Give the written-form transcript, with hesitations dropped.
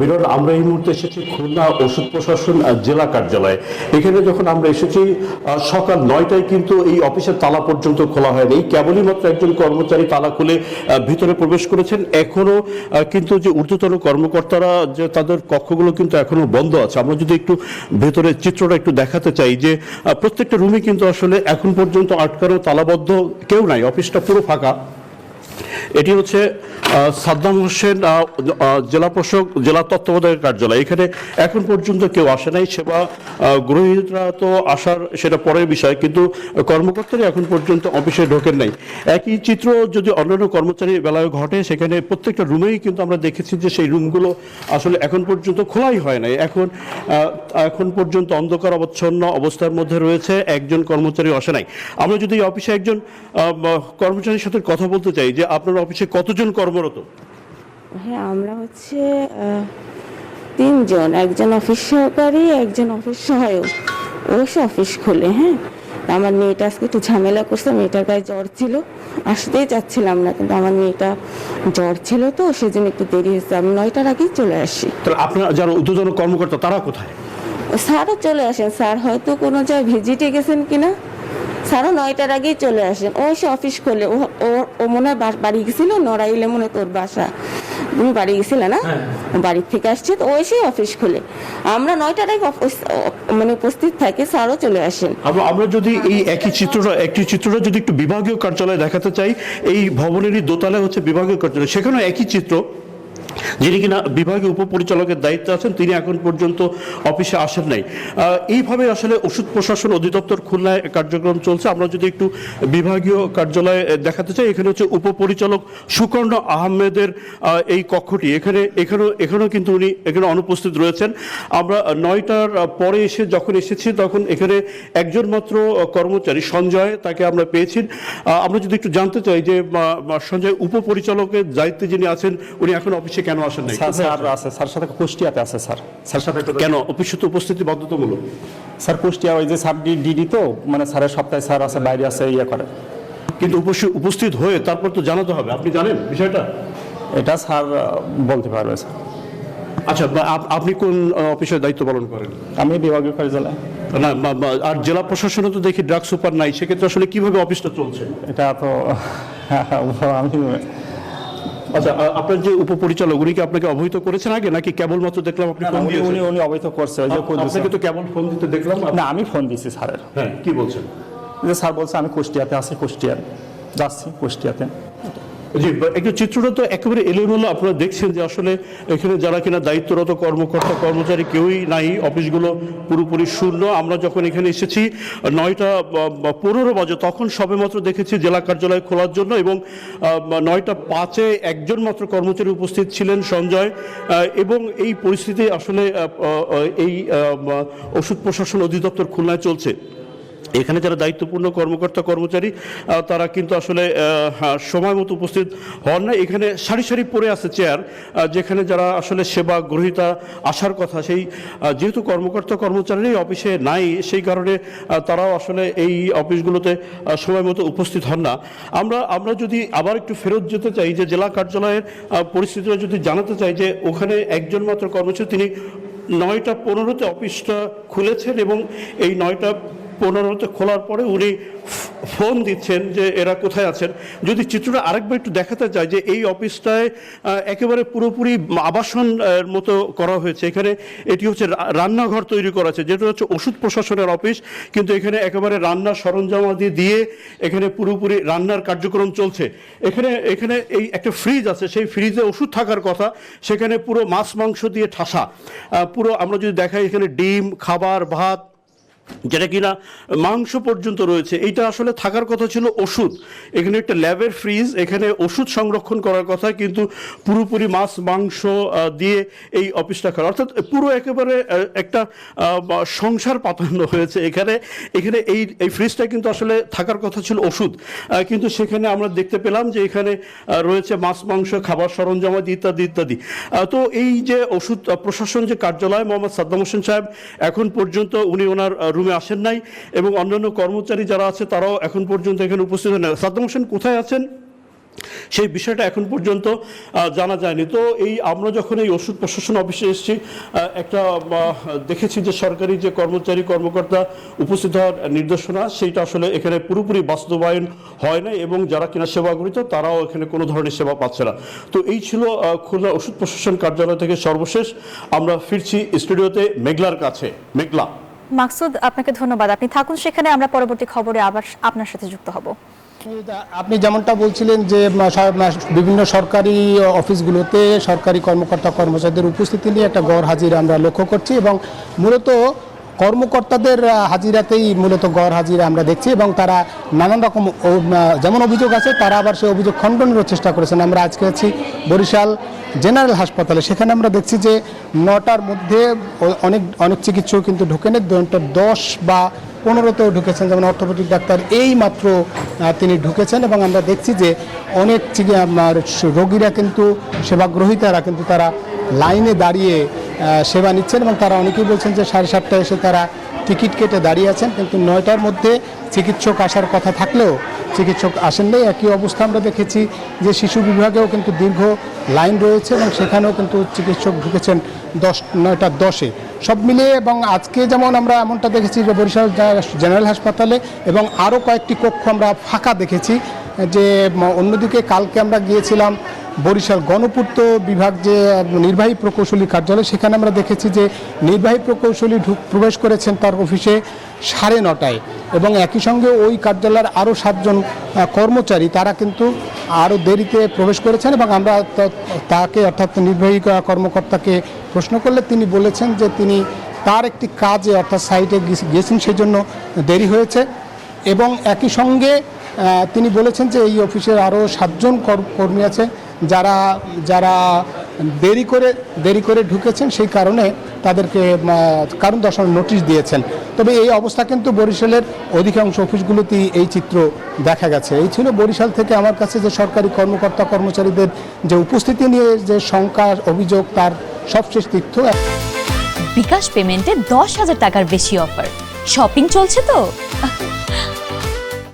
Mirror, আমরা এই মুহূর্তে এসেছি খুলনা ওষুধ প্রশাসন জেলা কার্যালয়ে। এখানে যখন আমরা এসেছি সকাল 9টায় কিন্তু এই অফিসের তালা পর্যন্ত খোলা হয়নি। এই কেবলই মাত্র একজন কর্মচারী তালা খুলে ভিতরে প্রবেশ করেছেন। এখনো কিন্তু যে ঊর্ধ্বতন কর্মকর্তারা যে তাদের কক্ষগুলো কিন্তু এখনো বন্ধ আছে। আমরা যদি একটু ভেতরে চিত্রটা একটু দেখাতে চাই যে প্রত্যেকটা রুমে কিন্তু আসলে এখন পর্যন্ত আটকানো, তালাবদ্ধ, কেউ নাই, অফিসটা পুরো ফাঁকা। এটি হচ্ছে সাদ্দাম হোসেন জেলা প্রশাসক, জেলা তত্ত্বাবধায়ক কার্যালয়। এখানে এখন পর্যন্ত কেউ আসে নাই। সেবা গ্রহীরা তো আসার সেটা পরের বিষয়, কিন্তু কর্মকর্তারা এখন পর্যন্ত অফিসে ঢোকেন নাই। একই চিত্র যদি অন্যান্য কর্মচারীর বেলায় ঘটে, সেখানে প্রত্যেকটা রুমেই কিন্তু আমরা দেখেছি যে সেই রুমগুলো আসলে এখন পর্যন্ত খোলাই হয় নাই। এখন পর্যন্ত অন্ধকার অবচ্ছন্ন অবস্থার মধ্যে রয়েছে, একজন কর্মচারী আসে নাই। আমরা যদি অফিসে একজন কর্মচারীর সাথে কথা বলতে চাই যে আপনার অফিসে কতজন কর্মরত? হ্যাঁ, আমরা হচ্ছে 3 জন, একজন অফিস সহকারী, একজন অফিস সহায়ক। অবশ্য অফিস খোলে। হ্যাঁ, আমার মেয়েটা আজকে একটু ঝামেলা করছে, মেয়েটার গায়ে জ্বর ছিল, আসতেই চাচ্ছিলাম না, কিন্তু আমার মেয়েটা জ্বর ছিল তো সেজন্য একটু দেরি হয়েছে। আমি 9টার আগেই চলে আসি। তাহলে আপনার যারা ঊর্ধ্বতন কর্মকর্তা তারা কোথায়? স্যারও চলে আসেন, স্যার হয়তো কোনো জায়গায় ভিজিটে গেছেন কিনা। স্যারও 9টার আগেই চলে আসেন। ও এসে অফিস খোলে। ও মনে হয় বাড়ি গেছিল, নড়াইলে মনে তোর বাসা, তুমি বাড়ি গেছিলে না? বাড়ির থেকে আসছে তো ও এসে অফিস খোলে। আমরা 9টার আগে মানে উপস্থিত থাকি, স্যারও চলে আসেন। আমরা যদি এই একই চিত্রটা যদি একটু বিভাগীয় কার্যালয়ে দেখাতে চাই, এই ভবনেরই দোতলায় হচ্ছে বিভাগীয় কার্যালয়, সেখানেও একই চিত্র। যিনি কিনা বিভাগীয় উপপরিচালকের দায়িত্বে আছেন তিনি এখন পর্যন্ত অফিসে আসেন নাই। এইভাবে আসলে ওষুধ প্রশাসন অধিদপ্তর খুলনায় কার্যক্রম চলছে। আমরা যদি একটু বিভাগীয় কার্যালয়ে দেখাতে চাই, এখানে হচ্ছে উপপরিচালক সুকর্ণ আহমেদের এই কক্ষটি। এখানেও কিন্তু উনি এখানে অনুপস্থিত রয়েছেন। আমরা 9টার পরে যখন এসেছি তখন এখানে একজন মাত্র কর্মচারী সঞ্জয়, তাকে আমরা পেয়েছি। আমরা যদি একটু জানতে চাই যে সঞ্জয় উপপরিচালকের দায়িত্বে যিনি আছেন, উনি এখন অফিসে কেন আসেন নাই? স্যার আছে, স্যার সাথে কুষ্টিয়াতে আছে। স্যার সাথে কেন অফিসে তো উপস্থিতি বাধ্যতামূলক? স্যার কুষ্টিয়া ওই যে স্যার ডিডি তো, মানে স্যারের সপ্তাহে স্যার আছে, বাইরে আছে, ইয়ে করে। কিন্তু উপস্থিত হয়ে তারপর তো জানাতে হবে। আপনি জানেন বিষয়টা? এটা স্যার বলতে পারবে স্যার। আচ্ছা, আপনি কোন অফিসের দায়িত্ব পালন করেন? আমি বিভাগীয় কার্যালয়। না, আর জেলা প্রশাসনে তো দেখি ড্রাগ সুপার নাই, সেক্ষেত্রে আসলে কিভাবে অফিসটা চলছে? এটা তো আমি। আচ্ছা, আপনার যে উপপরিচালক উনি কি আপনাকে অবহিত করেছেন আগে, নাকি কেবলমাত্র দেখলাম আপনি ফোন দিয়েছেন? উনি অবহিত করছে, ওই যে আপনাকে তো কেবল ফোন দিতে দেখলাম। না, আমি ফোন দিয়েছি স্যারের। হ্যাঁ, কি বলছেন? যে স্যার বলছে আমি কুষ্টিয়াতে আছি, যাচ্ছি কুষ্টিয়াতে। জি, একটু চিত্রটা তো একেবারে এলোমেলো। আপনারা দেখছেন যে আসলে এখানে যারা কিনা দায়িত্বরত কর্মকর্তা কর্মচারী কেউই নাই, অফিসগুলো পুরোপুরি শূন্য। আমরা যখন এখানে এসেছি 9টা 15 বাজে, তখন সবেমাত্র দেখেছি জেলা কার্যালয় খোলার জন্য, এবং 9টা 5-এ একজন মাত্র কর্মচারী উপস্থিত ছিলেন, সঞ্জয়। এবং এই পরিস্থিতি আসলে এই ওষুধ প্রশাসন অধিদপ্তর খুলনায় চলছে। এখানে যারা দায়িত্বপূর্ণ কর্মকর্তা কর্মচারী তারা কিন্তু আসলে সময় মতো উপস্থিত হন না। এখানে সারি সারি পড়ে আছে চেয়ার, যেখানে যারা আসলে সেবা গ্রহীতা আসার কথা, সেই যেহেতু কর্মকর্তা কর্মচারীরাই অফিসে নাই, সেই কারণে তারাও আসলে এই অফিসগুলোতে সময় মতো উপস্থিত হন না। আমরা যদি আবার একটু ফেরত যেতে চাই, যে জেলা কার্যালয়ের পরিস্থিতিটা যদি জানাতে চাই, যে ওখানে একজন মাত্র কর্মচারী, তিনি 9টা 15-তে অফিসটা খুলেছেন, এবং এই 9টা 15-তে খোলার পরে উনি ফোন দিচ্ছেন যে এরা কোথায় আছেন। যদি চিত্রটা আরেকবার একটু দেখাতে চাই, যে এই অফিসটায় একেবারে পুরোপুরি আবাসন মতো করা হয়েছে। এখানে এটি হচ্ছে রান্নাঘর তৈরি করা আছে, যেটা হচ্ছে ওষুধ প্রশাসনের অফিস, কিন্তু এখানে একেবারে রান্নার সরঞ্জামাদি দিয়ে এখানে পুরোপুরি রান্নার কার্যক্রম চলছে। এখানে এই একটা ফ্রিজ আছে, সেই ফ্রিজে ওষুধ থাকার কথা, সেখানে পুরো মাছ মাংস দিয়ে ঠাসা। পুরো আমরা যদি দেখাই, এখানে ডিম, খাবার, ভাত, যেটা কিনা মাংস পর্যন্ত রয়েছে। এইটা আসলে থাকার কথা ছিল ওষুধ। এখানে একটা ল্যাবের ফ্রিজ, এখানে ওষুধ সংরক্ষণ করার কথা, কিন্তু পুরোপুরি মাছ মাংস দিয়ে এই অফিসটা করা, অর্থাৎ পুরো একেবারে একটা সংসার পাতানো হয়েছে এখানে। এই ফ্রিজটা কিন্তু আসলে থাকার কথা ছিল ওষুধ, কিন্তু সেখানে আমরা দেখতে পেলাম যে এখানে রয়েছে মাছ মাংস, খাবার সরঞ্জামাদি ইত্যাদি ইত্যাদি। তো এই যে ওষুধ প্রশাসন যে কার্যালয়, মোহাম্মদ সাদ্দাম হোসেন সাহেব এখন পর্যন্ত উনি ওনার রুমে আসেন নাই, এবং অন্যান্য কর্মচারী যারা আছে তারাও এখন পর্যন্ত এখানে উপস্থিত হন না। সাদ্দাম হোসেন কোথায় আছেন? সেই বিষয়টা এখন পর্যন্ত জানা যায়নি। তো এই আমরা যখন এই ওষুধ প্রশাসন অফিসে এসেছি একটা দেখেছি যে সরকারি যে কর্মচারী কর্মকর্তা উপস্থিত হওয়ার নির্দেশনা সেইটা আসলে এখানে পুরোপুরি বাস্তবায়ন হয় না, এবং যারা কিনা সেবাগ্রহীত তারাও এখানে কোনো ধরনের সেবা পাচ্ছে না। তো এই ছিল খুলনা ওষুধ প্রশাসন কার্যালয় থেকে সর্বশেষ। আমরা ফিরছি স্টুডিওতে মেঘলার কাছে। মেঘলা। মাকসুদ, আপনাকে ধন্যবাদ, আপনি থাকুন সেখানে, আমরা পরবর্তী খবরে আবার আপনার সাথে যুক্ত হব। আপনি যেমনটা বলছিলেন যে বিভিন্ন সরকারি অফিসগুলোতে সরকারি কর্মকর্তা কর্মচারীদের উপস্থিতি নিয়ে একটা গড় হাজিরা আমরা লক্ষ্য করছি, এবং মূলত কর্মকর্তাদের হাজিরাতেই মূলত গড় হাজিরা আমরা দেখছি, এবং তারা নানান রকম যেমন অভিযোগ আছে তারা আবার সেই অভিযোগ খণ্ডনেরও চেষ্টা করেছেন। আমরা আজকে আছি বরিশাল জেনারেল হাসপাতালে, সেখানে আমরা দেখছি যে 9টার মধ্যে অনেক চিকিৎসক কিন্তু ঢোকেন, 10 বা 15তেও ঢুকেছেন, যেমন অর্থোপেডিক ডাক্তার এই মাত্র তিনি ঢুকেছেন, এবং আমরা দেখছি যে অনেক রোগীরা কিন্তু সেবাগ্রহীতারা কিন্তু তারা লাইনে দাঁড়িয়ে সেবা নিচ্ছেন, এবং তারা অনেকেই বলছেন যে 7:30টায় এসে তারা টিকিট কেটে দাঁড়িয়ে আছেন, কিন্তু 9টার মধ্যে চিকিৎসক আসার কথা থাকলেও চিকিৎসক আসেন নাই। একই অবস্থা আমরা দেখেছি যে শিশু বিভাগেও কিন্তু দীর্ঘ লাইন রয়েছে, এবং সেখানেও কিন্তু চিকিৎসক ঢুকেছেন 9টা 10-এ সব মিলিয়ে। এবং আজকে যেমন আমরা এমনটা দেখেছি যে বরিশাল জেনারেল হাসপাতালে এবং আরও কয়েকটি কক্ষ আমরা ফাঁকা দেখেছি। যে অন্যদিকে কালকে আমরা গিয়েছিলাম বরিশাল গণপূর্ত বিভাগ যে নির্বাহী প্রকৌশলী কার্যালয়, সেখানে আমরা দেখেছি যে নির্বাহী প্রকৌশলী প্রবেশ করেছেন তার অফিসে 9:30টায়, এবং একই সঙ্গে ওই কার্যালয়ের আরও 7 জন কর্মচারী তারা কিন্তু আরও দেরিতে প্রবেশ করেছেন, এবং আমরা তাকে অর্থাৎ নির্বাহী কর্মকর্তাকে প্রশ্ন করলে তিনি বলেছেন যে তিনি তার একটি কাজে অর্থাৎ সাইটে গিয়েছেন, সেই জন্য দেরি হয়েছে। এবং একই সঙ্গে তিনি বলেছেন যে এই অফিসের আরও 7 জন কর্মী আছে যারা দেরি করে ঢুকেছেন, সেই কারণে তাদেরকে কারণ দর্শানোর নোটিশ দিয়েছেন। তবে এই অবস্থা কিন্তু বরিশালের অধিকাংশ অফিসগুলোতেই এই চিত্র দেখা গেছে। এই ছিল বরিশাল থেকে আমার কাছে যে সরকারি কর্মকর্তা কর্মচারীদের যে উপস্থিতি নিয়ে যে শঙ্কা অভিযোগ তার সবশেষ তথ্য। বিকাশ পেমেন্টে 10,000 টাকার বেশি অফার, শপিং চলছে তো